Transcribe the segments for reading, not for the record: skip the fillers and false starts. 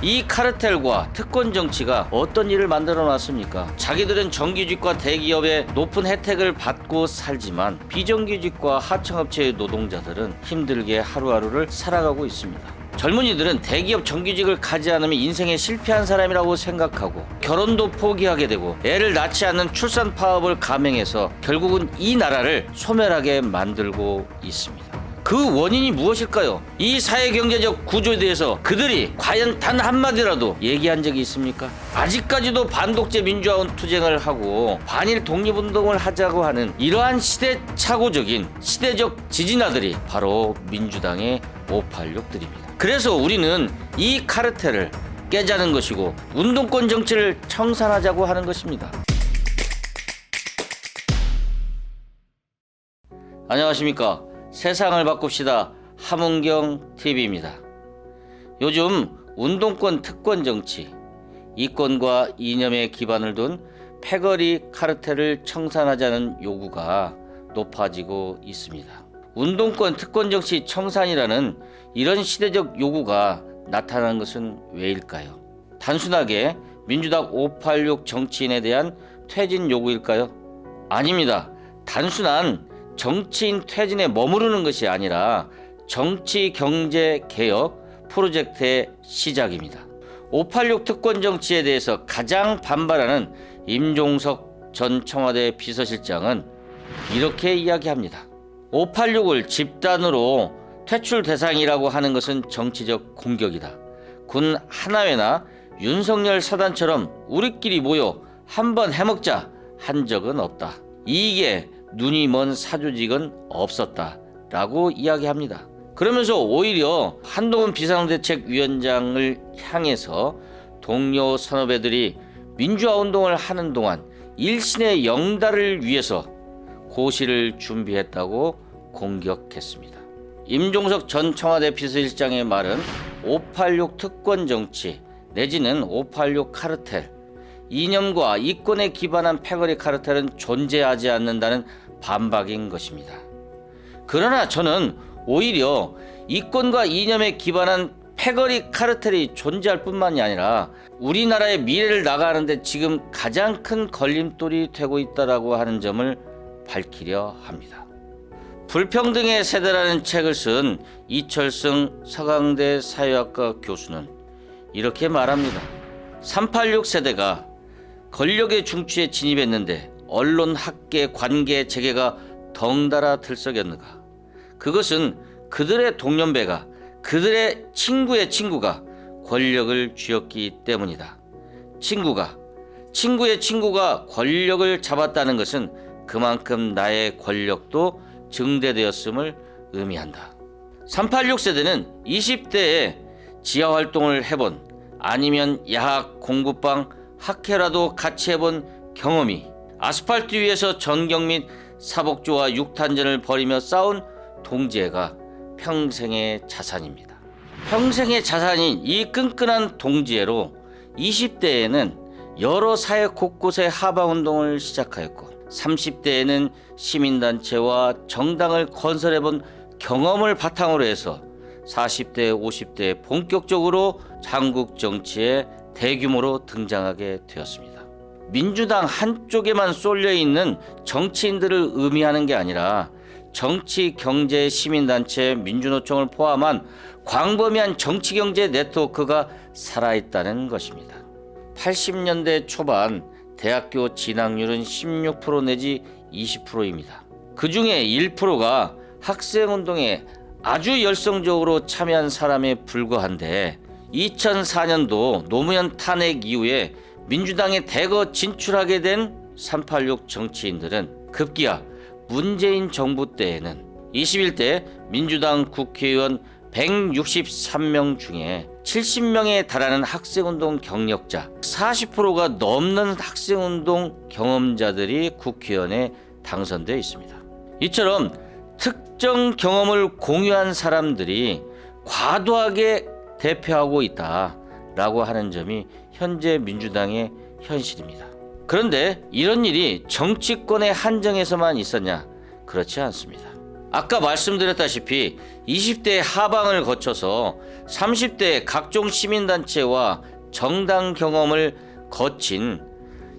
이 카르텔과 특권 정치가 어떤 일을 만들어 놨습니까? 자기들은 정규직과 대기업의 높은 혜택을 받고 살지만 비정규직과 하청업체의 노동자들은 힘들게 하루하루를 살아가고 있습니다. 젊은이들은 대기업 정규직을 가지 않으면 인생에 실패한 사람이라고 생각하고 결혼도 포기하게 되고 애를 낳지 않는 출산 파업을 감행해서 결국은 이 나라를 소멸하게 만들고 있습니다. 그 원인이 무엇일까요? 이 사회경제적 구조에 대해서 그들이 과연 단 한마디라도 얘기한 적이 있습니까? 아직까지도 반독재 민주화 투쟁을 하고 반일 독립운동을 하자고 하는 이러한 시대착오적인 시대적 지지나들이 바로 민주당의 586들입니다. 그래서 우리는 이 카르텔을 깨자는 것이고 운동권 정치를 청산하자고 하는 것입니다. 안녕하십니까. 세상을 바꿉시다. 함은경 TV입니다. 요즘 운동권 특권 정치, 이권과 이념에 기반을 둔 패거리 카르텔을 청산하자는 요구가 높아지고 있습니다. 운동권 특권 정치 청산이라는 이런 시대적 요구가 나타난 것은 왜일까요? 단순하게 민주당 586 정치인에 대한 퇴진 요구일까요? 아닙니다. 단순한 정치인 퇴진에 머무르는 것이 아니라 정치 경제 개혁 프로젝트의 시작입니다. 586 특권 정치에 대해서 가장 반발하는 임종석 전 청와대 비서실장은 이렇게 이야기합니다. 586을 집단으로 퇴출 대상이라고 하는 것은 정치적 공격이다. 군 하나회나 윤석열 사단처럼 우리끼리 모여 한번 해먹자 한 적은 없다. 이게 눈이 먼 사조직은 없었다 라고 이야기합니다. 그러면서 오히려 한동훈 비상대책위원장을 향해서 동료 선후배들이 민주화운동을 하는 동안 일신의 영달을 위해서 고시를 준비했다고 공격했습니다. 임종석 전 청와대 비서실장의 말은 586 특권 정치 내지는 586 카르텔, 이념과 이권에 기반한 패거리 카르텔은 존재하지 않는다는 반박인 것입니다. 그러나 저는 오히려 이권과 이념에 기반한 패거리 카르텔이 존재할 뿐만이 아니라 우리나라의 미래를 나가는데 지금 가장 큰 걸림돌이 되고 있다고 하는 점을 밝히려 합니다. 불평등의 세대라는 책을 쓴 이철승 서강대 사회학과 교수는 이렇게 말합니다. 386 세대가 권력의 중추에 진입했는데 언론 학계 관계 체계가 덩달아 들썩였는가? 그것은 그들의 동년배가 그들의 친구의 친구가 권력을 쥐었기 때문이다. 친구의 친구가 권력을 잡았다는 것은 그만큼 나의 권력도 증대되었음을 의미한다. 386 세대는 20대에 지하활동을 해본 아니면 야학, 공부방, 학회라도 같이 해본 경험이 아스팔트 위에서 전경 및 사복조와 육탄전을 벌이며 싸운 동지애가 평생의 자산입니다. 평생의 자산인 이 끈끈한 동지애로 20대에는 여러 사회 곳곳에 하방운동을 시작하였고 30대에는 시민단체와 정당을 건설해본 경험을 바탕으로 해서 40대, 50대에 본격적으로 한국 정치에 대규모로 등장하게 되었습니다. 민주당 한쪽에만 쏠려있는 정치인들을 의미하는 게 아니라 정치, 경제, 시민단체, 민주노총을 포함한 광범위한 정치경제 네트워크가 살아있다는 것입니다. 80년대 초반 대학교 진학률은 16% 내지 20%입니다. 그 중에 1%가 학생운동에 아주 열성적으로 참여한 사람에 불과한데 2004년도 노무현 탄핵 이후에 민주당에 대거 진출하게 된 386 정치인들은 급기야 문재인 정부 때에는 21대 민주당 국회의원 163명 중에 70명에 달하는 학생운동 경력자, 40%가 넘는 학생운동 경험자들이 국회의원에 당선되어 있습니다. 이처럼 특정 경험을 공유한 사람들이 과도하게 대표하고 있다라고 하는 점이 현재 민주당의 현실입니다. 그런데 이런 일이 정치권의 한정에서만 있었냐? 그렇지 않습니다. 아까 말씀드렸다시피 20대 하방을 거쳐서 30대 각종 시민단체와 정당 경험을 거친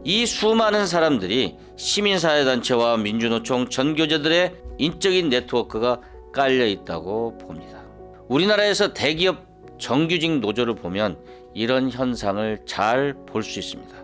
이 수많은 사람들이 시민사회단체와 민주노총 전교조들의 인적인 네트워크가 깔려 있다고 봅니다. 우리나라에서 대기업 정규직 노조를 보면 이런 현상을 잘 볼 수 있습니다.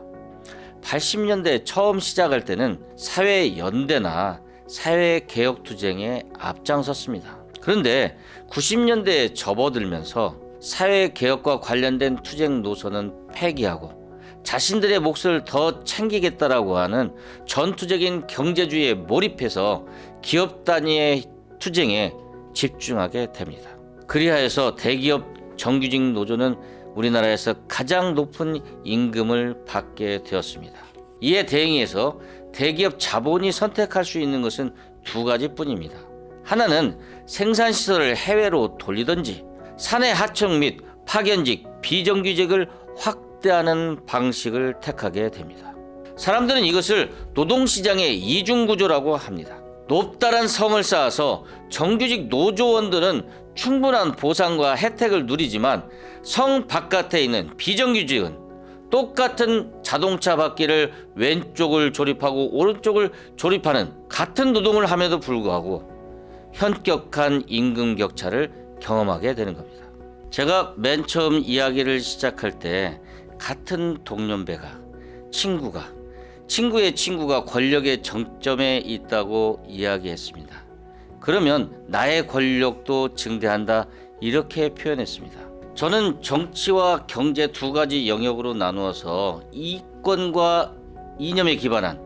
80년대 처음 시작할 때는 사회연대나 사회개혁투쟁에 앞장섰습니다. 그런데 90년대에 접어들면서 사회개혁과 관련된 투쟁 노선은 폐기하고 자신들의 몫을 더 챙기겠다라고 하는 전투적인 경제주의에 몰입해서 기업 단위의 투쟁에 집중하게 됩니다. 그리하여서 대기업 정규직 노조는 우리나라에서 가장 높은 임금을 받게 되었습니다. 이에 대응해서 대기업 자본이 선택할 수 있는 것은 두 가지뿐입니다. 하나는 생산시설을 해외로 돌리든지 사내 하청 및 파견직, 비정규직을 확대하는 방식을 택하게 됩니다. 사람들은 이것을 노동시장의 이중구조라고 합니다. 높다란 성을 쌓아서 정규직 노조원들은 충분한 보상과 혜택을 누리지만 성 바깥에 있는 비정규직은 똑같은 자동차 바퀴를 왼쪽을 조립하고 오른쪽을 조립하는 같은 노동을 함에도 불구하고 현격한 임금 격차를 경험하게 되는 겁니다. 제가 맨 처음 이야기를 시작할 때 같은 동년배가 친구의 친구가 권력의 정점에 있다고 이야기했습니다. 그러면 나의 권력도 증대한다 이렇게 표현했습니다. 저는 정치와 경제 두 가지 영역으로 나누어서 이권과 이념에 기반한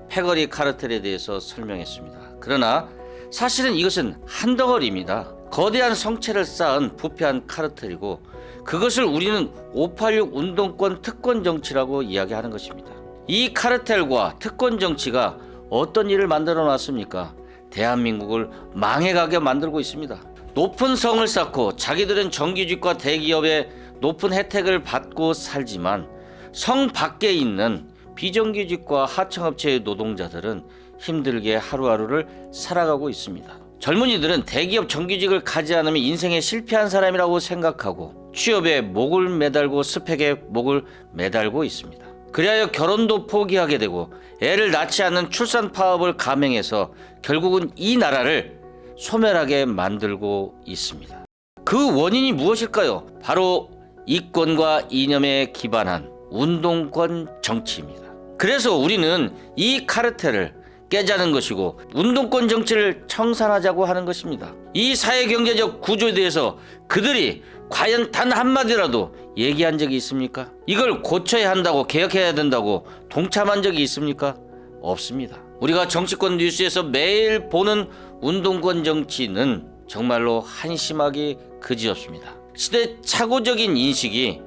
패거리 카르텔에 대해서 설명했습니다. 그러나 사실은 이것은 한 덩어리입니다. 거대한 성체를 쌓은 부패한 카르텔이고 그것을 우리는 586 운동권 특권 정치라고 이야기하는 것입니다. 이 카르텔과 특권 정치가 어떤 일을 만들어 놨습니까? 대한민국을 망해가게 만들고 있습니다. 높은 성을 쌓고 자기들은 정규직과 대기업의 높은 혜택을 받고 살지만 성 밖에 있는 비정규직과 하청업체의 노동자들은 힘들게 하루하루를 살아가고 있습니다. 젊은이들은 대기업 정규직을 가지 않으면 인생에 실패한 사람이라고 생각하고 취업에 목을 매달고 스펙에 목을 매달고 있습니다. 그리하여 결혼도 포기하게 되고 애를 낳지 않는 출산 파업을 감행해서 결국은 이 나라를 소멸하게 만들고 있습니다. 그 원인이 무엇일까요? 바로 이권과 이념에 기반한 운동권 정치입니다. 그래서 우리는 이 카르텔을 깨자는 것이고 운동권 정치를 청산하자고 하는 것입니다. 이 사회경제적 구조에 대해서 그들이 과연 단 한마디라도 얘기한 적이 있습니까? 이걸 고쳐야 한다고, 개혁해야 된다고 동참한 적이 있습니까? 없습니다. 우리가 정치권 뉴스에서 매일 보는 운동권 정치는 정말로 한심하기 그지없습니다. 시대착오적인 인식이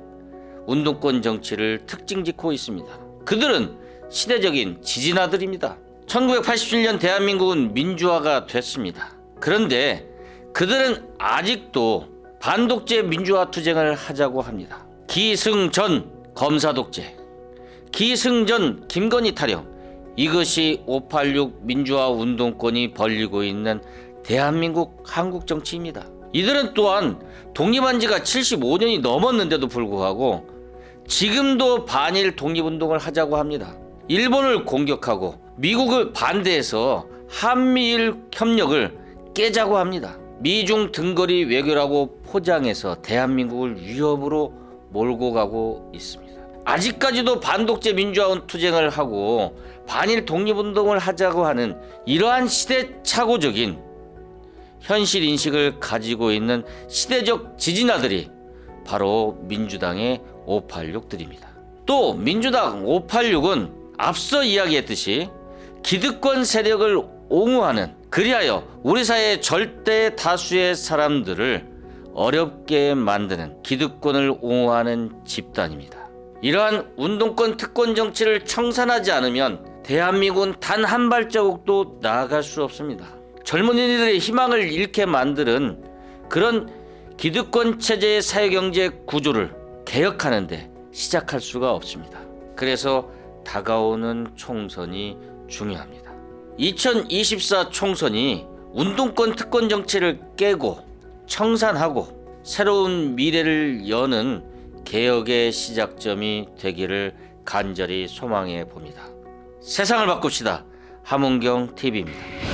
운동권 정치를 특징 짓고 있습니다. 그들은 시대적인 지진아들입니다. 1987년 대한민국은 민주화가 됐습니다. 그런데 그들은 아직도 반독재 민주화 투쟁을 하자고 합니다. 기승전 검사 독재, 기승전 김건희 타령, 이것이 586 민주화 운동권이 벌리고 있는 대한민국 한국 정치입니다. 이들은 또한 독립한 지가 75년이 넘었는데도 불구하고 지금도 반일 독립운동을 하자고 합니다. 일본을 공격하고 미국을 반대해서 한미일 협력을 깨자고 합니다. 미중 등거리 외교라고 포장해서 대한민국을 위협으로 몰고 가고 있습니다. 아직까지도 반독재 민주화 투쟁을 하고 반일 독립운동을 하자고 하는 이러한 시대착오적인 현실 인식을 가지고 있는 시대적 지진아들이 바로 민주당의 586들입니다. 또 민주당 586은 앞서 이야기했듯이 기득권 세력을 옹호하는, 그리하여 우리 사회의 절대 다수의 사람들을 어렵게 만드는 기득권을 옹호하는 집단입니다. 이러한 운동권 특권 정치를 청산하지 않으면 대한민국은 단 한 발자국도 나아갈 수 없습니다. 젊은이들의 희망을 잃게 만드는 그런 기득권 체제의 사회경제 구조를 개혁하는데 시작할 수가 없습니다. 그래서 다가오는 총선이 중요합니다. 2024 총선이 운동권 특권 정치를 깨고 청산하고 새로운 미래를 여는 개혁의 시작점이 되기를 간절히 소망해 봅니다. 세상을 바꿉시다. 함은경 TV입니다.